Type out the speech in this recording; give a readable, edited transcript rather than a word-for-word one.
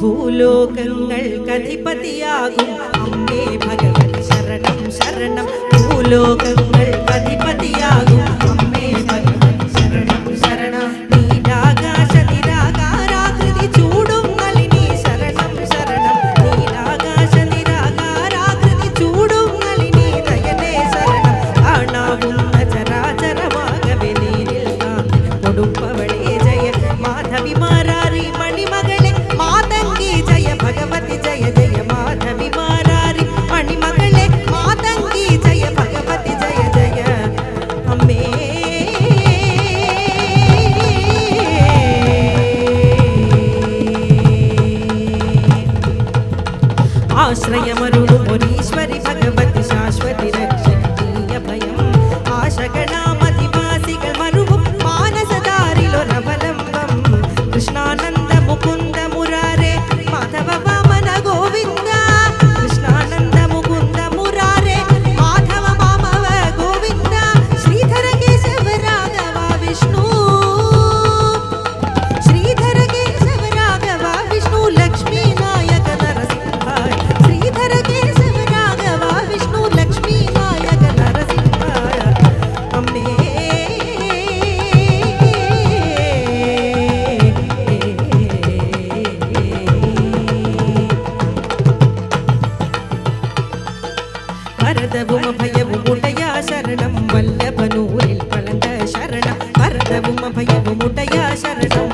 ഭൂലോകങ്ങൾക്കധിപതിയാകും അമ്മേ ഭഗവതി ശരണം ശരണം. ഭൂലോകങ്ങൾക്കധിപതിയാകും അമ്മേ ഭഗവതി ശരണം ശരണം. നീലാകാശ നിരാകാരാകൃതി ചൂടും നളിനി ശരണം ശരണം. നീലാകാശ നിരാകാരാകൃതി ചൂടും നളിനി നയനേ ശരണം. കാണാവുന്ന ചരാചരമാകവെ നീരിൽ കാന്തി കൊടുപ്പവളേ ജയ. മാധവി മാരാരി മണിമകളെ മാതങ്കി ജയ. ഭഗവതി ജയ ജയ മാധവി മാരാരി മണിമകളെ മാതങ്കി ജയ. ഭഗവതി ജയ ജയ അമ്മേ. ആശ്രയമരുളുമൊരീശ്വരി ഭഗവതി ശാശ്വതി രക്ഷണീയ ഭയം. ആശകളാമധിവാസികൾ മരുവും മാനസദാരിലൊരവലംബം. കൃഷ്ണാനന്ദ മുകുന്ദ മുരാരേ മാധവ വാമന ഗോവിന്ദ. കൃഷ്ണാനന്ദ മുകുന്ദ മുരാരേ മാധവ വാമവ ഗോവിന്ദ. ശ്രീധര കേശവ രാഘവ വിഷ്ണു. ശ്രീധര കേശവ രാഘവ വിഷ്ണു ലക്ഷ്മീ നായക നരസിംഹായ. ശ്രീധര കേശവ രാഘവ വിഷ്ണു ലക്ഷ്മീ നായക നരസിംഹായ അമ്മേ. വരദവും അഭയവും ഉടയാ ശരണം. വല്ലഭനൂരിൽ കളണ്ട ശരണം. വരദവും അഭയവും ഉടയാ ശരണം.